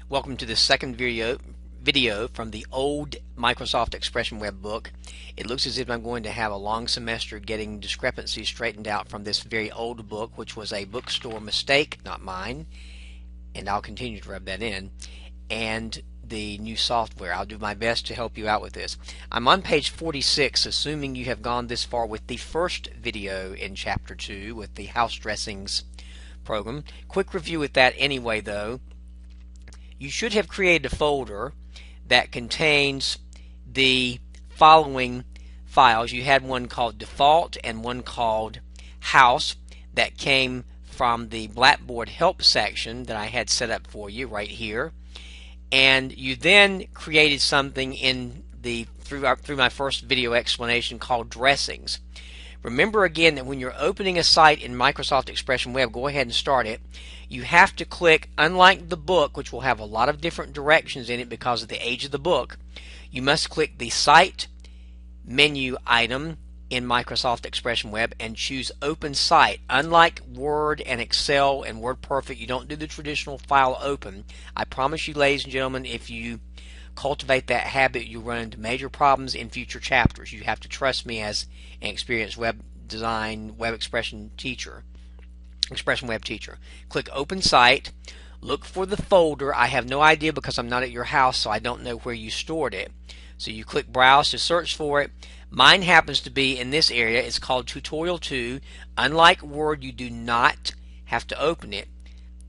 Welcome to the second video from the old Microsoft Expression Web book. It looks as if I'm going to have a long semester getting discrepancies straightened out from this very old book, which was a bookstore mistake, not mine, and I'll continue to rub that in, and the new software. I'll do my best to help you out with this. I'm on page 46, assuming you have gone this far with the first video in chapter 2 with the house dressings program. Quick review with that anyway, though. You should have created a folder that contains the following files. You had one called default and one called house that came from the Blackboard help section that I had set up for you right here. And you then created something in the through my first video explanation called dressings. Remember again that when you're opening a site in Microsoft Expression Web, go ahead and start it. You have to click, unlike the book, which will have a lot of different directions in it because of the age of the book, you must click the Site menu item in Microsoft Expression Web and choose Open Site. Unlike Word and Excel and WordPerfect, you don't do the traditional file open. I promise you, ladies and gentlemen, if you cultivate that habit, you run into major problems in future chapters. You have to trust me as an experienced web design, web expression teacher, Expression Web teacher. Click Open Site. Look for the folder. I have no idea because I'm not at your house, so I don't know where you stored it. So you click Browse to search for it. Mine happens to be in this area. It's called Tutorial 2. Unlike Word, you do not have to open it.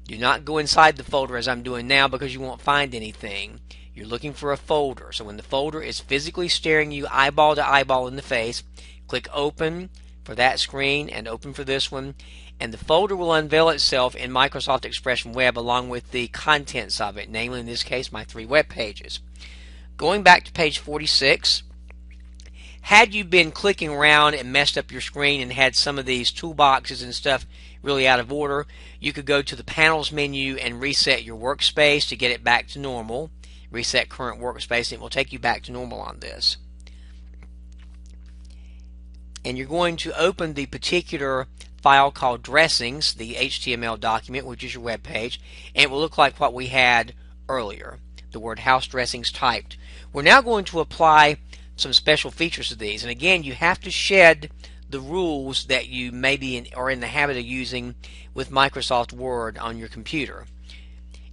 Do not go inside the folder as I'm doing now because you won't find anything. You're looking for a folder. So when the folder is physically staring you eyeball to eyeball in the face, click Open for that screen and Open for this one, and the folder will unveil itself in Microsoft Expression Web along with the contents of it, namely in this case my 3 web pages. Going back to page 46, had you been clicking around and messed up your screen and had some of these toolboxes and stuff really out of order, you could go to the Panels menu and reset your workspace to get it back to normal. Reset current workspace, and it will take you back to normal on this. And you're going to open the particular file called dressings, the HTML document, which is your web page, and it will look like what we had earlier, the word house dressings typed. We're now going to apply some special features to these, and again, you have to shed the rules that you maybe are in the habit of using with Microsoft Word on your computer.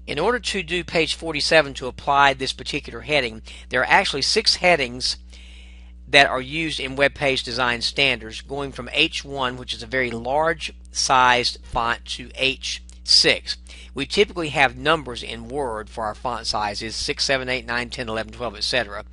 In order to do page 47 to apply this particular heading, there are actually 6 headings that are used in web page design standards, going from H1, which is a very large sized font, to H6. We typically have numbers in Word for our font sizes, 6, 7, 8, 9, 10, 11, 12, etc.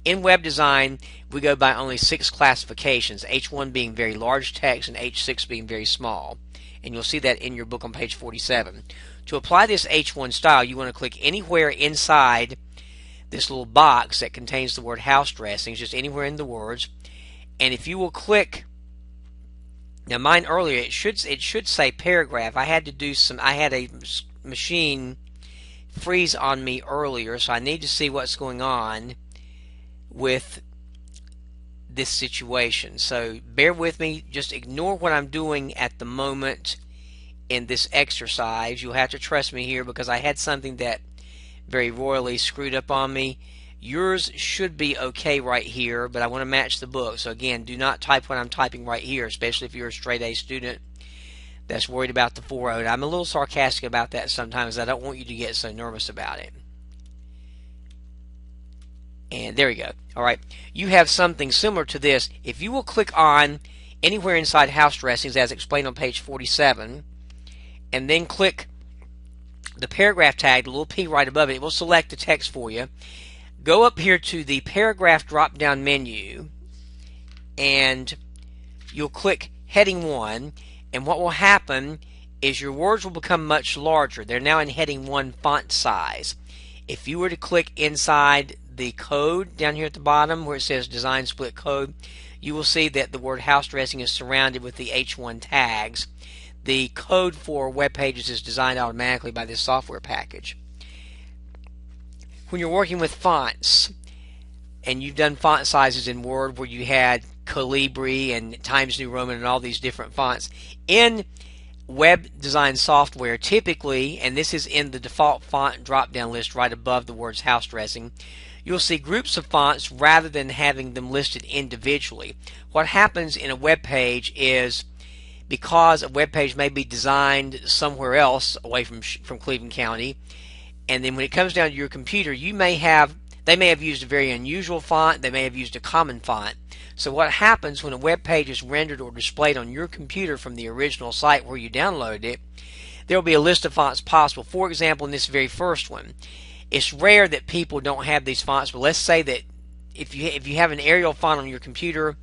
In web design, we go by only 6 classifications, H1 being very large text and H6 being very small. And you'll see that in your book on page 47. To apply this H1 style, you want to click anywhere inside this little box that contains the word house dressings, just anywhere in the words. And if you will click, now mine earlier, it should say paragraph. I had a machine freeze on me earlier, so I need to see what's going on with this situation. So bear with me, just ignore what I'm doing at the moment in this exercise. You'll have to trust me here because I had something that very royally screwed up on me. Yours should be okay right here, but I want to match the book. So again, do not type what I'm typing right here, especially if you're a straight A student that's worried about the 4.0. I'm a little sarcastic about that sometimes. I don't want you to get so nervous about it. And there we go. Alright, you have something similar to this. If you will click on anywhere inside house dressings as explained on page 47, and then click the paragraph tag, the little P right above it, it will select the text for you. Go up here to the paragraph drop down menu and you'll click heading 1, and what will happen is your words will become much larger. They're now in heading 1 font size. If you were to click inside the code down here at the bottom where it says design split code, you will see that the word house dressing is surrounded with the H1 tags. The code for web pages is designed automatically by this software package. When you're working with fonts, and you've done font sizes in Word where you had Calibri and Times New Roman and all these different fonts, in web design software, typically, and this is in the default font drop down list right above the words house dressing, you'll see groups of fonts rather than having them listed individually. What happens in a web page is, because a web page may be designed somewhere else away from Cleveland County, and then when it comes down to your computer, they may have used a very unusual font, they may have used a common font. So what happens when a web page is rendered or displayed on your computer from the original site where you downloaded it, there will be a list of fonts possible. For example, in this very first one, it's rare that people don't have these fonts, but let's say that if you have an Arial font on your computer,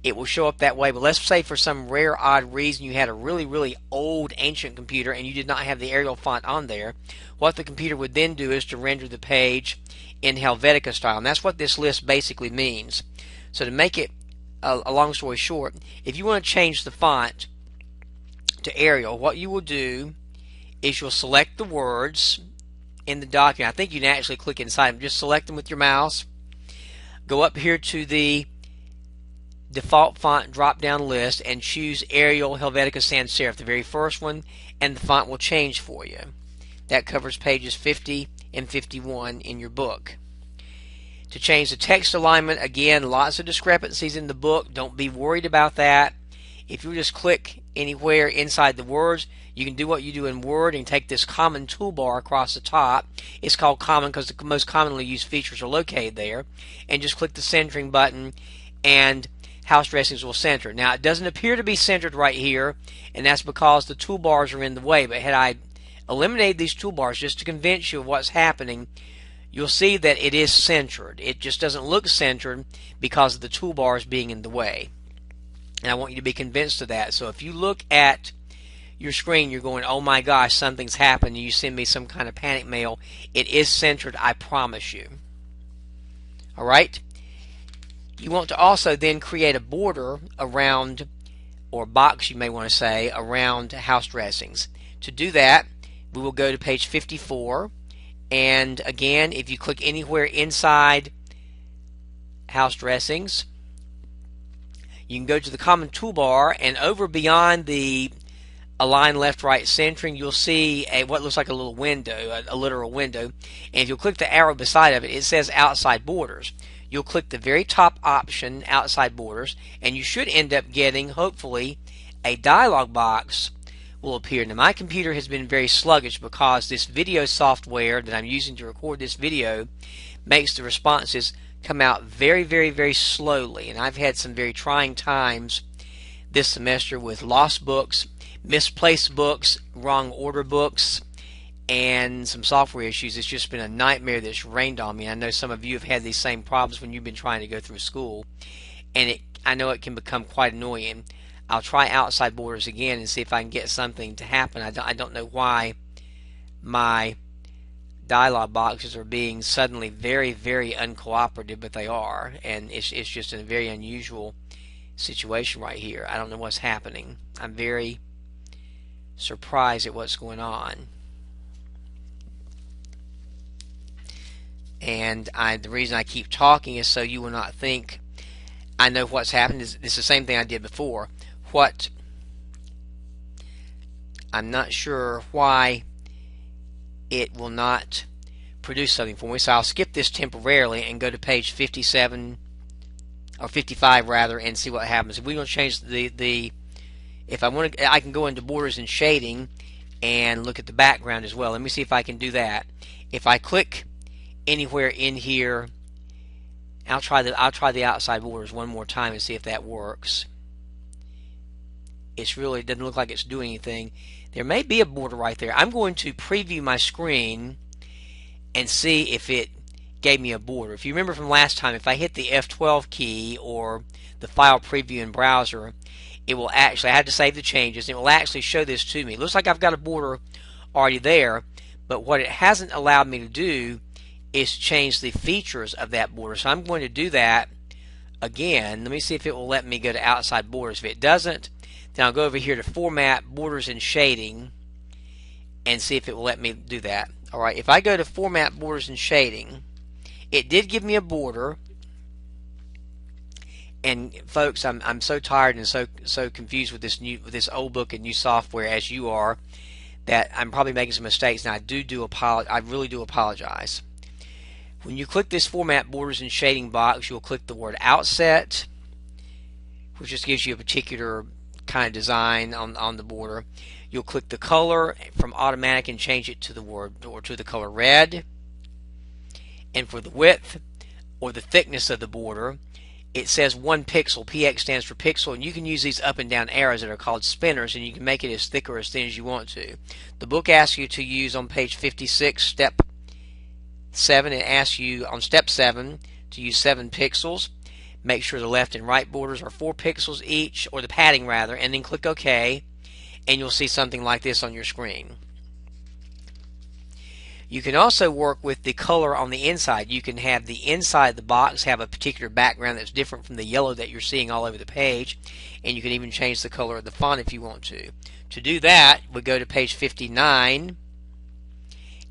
it will show up that way. But let's say for some rare odd reason you had a really old ancient computer and you did not have the Arial font on there, what the computer would then do is to render the page in Helvetica style, and that's what this list basically means. So to make it a long story short, if you want to change the font to Arial, what you will do is you'll select the words in the document. I think you can actually click inside them. Just select them with your mouse. Go up here to the default font drop down list and choose Arial Helvetica Sans Serif, the very first one, and the font will change for you. That covers pages 50 and 51 in your book. To change the text alignment, again, lots of discrepancies in the book. Don't be worried about that. If you just click anywhere inside the words, you can do what you do in Word and take this common toolbar across the top. It's called common because the most commonly used features are located there. And just click the centering button and house dressings will center. Now, it doesn't appear to be centered right here, and that's because the toolbars are in the way. But had I eliminated these toolbars just to convince you of what's happening, you'll see that it is centered. It just doesn't look centered because of the toolbars being in the way. And I want you to be convinced of that. So if you look at your screen, you're going, oh my gosh, something's happened, and you send me some kind of panic mail, it is centered, I promise you. Alright? You want to also then create a border around, or box you may want to say, around house dressings. To do that, we will go to page 54. And again, if you click anywhere inside house dressings, you can go to the common toolbar, and over beyond the align left right centering, you'll see what looks like a little window, a literal window, and if you'll click the arrow beside of it, it says outside borders. You'll click the very top option, outside borders, and you should end up getting, hopefully, a dialog box will appear. Now, my computer has been very sluggish because this video software that I'm using to record this video makes the responses come out very slowly, and I've had some very trying times this semester with lost books, misplaced books, wrong order books, and some software issues. It's just been a nightmare that's rained on me. I know some of you have had these same problems when you've been trying to go through school, and I know it can become quite annoying. I'll try outside borders again and see if I can get something to happen. I don't know why my dialog boxes are being suddenly very uncooperative, but they are, and it's just a very unusual situation right here. I don't know what's happening. I'm very surprised at what's going on. And the reason I keep talking is so you will not think I know what's happened. It's the same thing I did before. I'm not sure why it will not produce something for me, so I'll skip this temporarily and go to page 57 or 55 rather, and see what happens. If we're going to change if I want to, I can go into borders and shading and look at the background as well. Let me see if I can do that. If I click anywhere in here, I'll try the outside borders one more time and see if that works. It doesn't look like it's doing anything. There may be a border right there. I'm going to preview my screen and see if it gave me a border. If you remember from last time, if I hit the F12 key or the file preview in browser, it will actually, I had to save the changes, and it will actually show this to me. It looks like I've got a border already there, but what it hasn't allowed me to do is change the features of that border. So I'm going to do that again. Let me see if it will let me go to outside borders. If it doesn't, then I'll go over here to Format, Borders and Shading, and see if it will let me do that. Alright, if I go to Format, Borders and Shading, it did give me a border, And folks, I'm so tired and so confused with this old book and new software as you are, that I'm probably making some mistakes, and I really do apologize. When you click this Format Borders and Shading box, you'll click the word Outset, which just gives you a particular kind of design on the border. You'll click the color from Automatic and change it to the color red. And for the width or the thickness of the border, it says 1 pixel. PX stands for pixel, and you can use these up and down arrows that are called spinners, and you can make it as thick or as thin as you want to. The book asks you to use on page 56, step 7. It asks you on step 7 to use 7 pixels. Make sure the left and right borders are 4 pixels each, or the padding rather, and then click OK, and you'll see something like this on your screen. You can also work with the color on the inside. You can have the inside of the box have a particular background that's different from the yellow that you're seeing all over the page, and you can even change the color of the font if you want to. To do that, we go to page 59,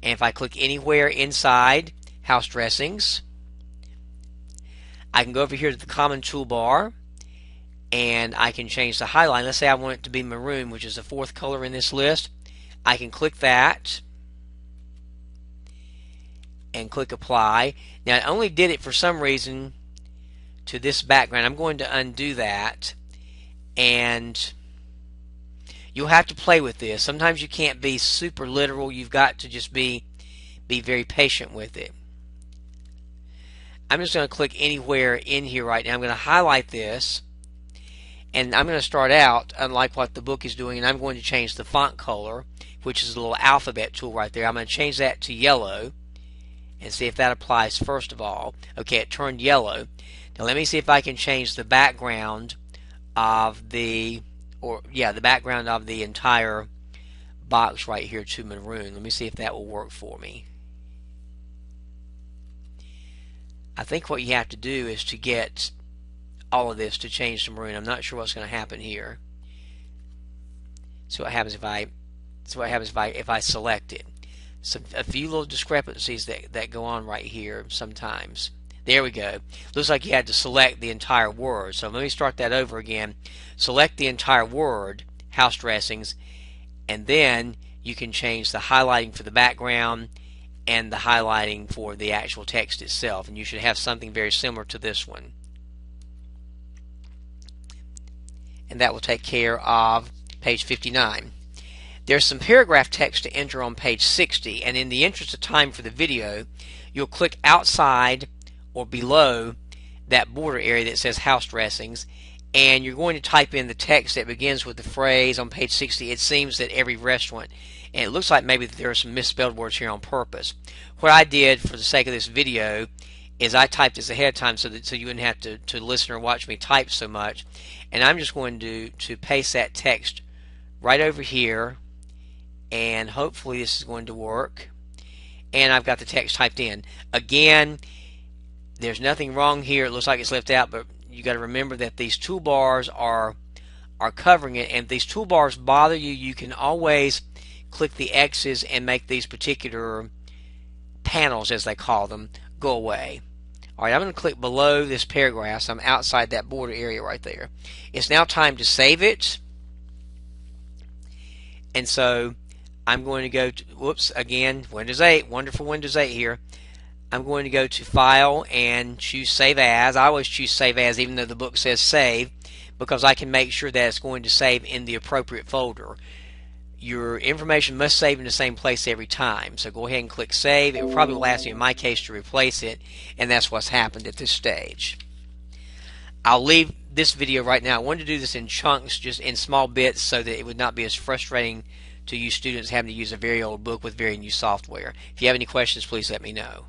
and if I click anywhere inside House Dressings, I can go over here to the Common Toolbar, and I can change the highlight. Let's say I want it to be maroon, which is the 4th color in this list. I can click that and click Apply. Now, I only did it for some reason to this background. I'm going to undo that, and you'll have to play with this. Sometimes you can't be super literal. You've got to just be very patient with it. I'm just going to click anywhere in here right now. I'm going to highlight this, and I'm going to start out unlike what the book is doing, and I'm going to change the font color, which is the little alphabet tool right there. I'm going to change that to yellow and see if that applies first of all. Okay, it turned yellow. Now let me see if I can change the background of the background of the entire box right here to maroon. Let me see if that will work for me. I think what you have to do is to get all of this to change to maroon. I'm not sure what's going to happen here. So what happens if I select it? A few little discrepancies that go on right here sometimes. There we go. Looks like you had to select the entire word. So let me start that over again. Select the entire word, House Dressings, and then you can change the highlighting for the background and the highlighting for the actual text itself. And you should have something very similar to this one. And that will take care of page 59. There's some paragraph text to enter on page 60, and in the interest of time for the video, you'll click outside or below that border area that says House Dressings, and you're going to type in the text that begins with the phrase on page 60, "It seems that every restaurant," and it looks like maybe there are some misspelled words here on purpose. What I did for the sake of this video is I typed this ahead of time so you wouldn't have to listen or watch me type so much, and I'm just going to paste that text right over here, and hopefully this is going to work. And I've got the text typed in. Again, there's nothing wrong here. It looks like it's left out, but you got to remember that these toolbars are covering it, and if these toolbars bother you, you can always click the X's and make these particular panels, as they call them, go away. Alright, I'm going to click below this paragraph, so I'm outside that border area right there. It's now time to save it. And so I'm going to go to, again, Windows 8, wonderful Windows 8 here. I'm going to go to File and choose Save As. I always choose Save As even though the book says Save, because I can make sure that it's going to save in the appropriate folder. Your information must save in the same place every time, so go ahead and click Save. It will probably will ask you in my case to replace it, and that's what's happened at this stage. I'll leave this video right now. I wanted to do this in chunks, just in small bits, so that it would not be as frustrating to you students having to use a very old book with very new software. If you have any questions, please let me know.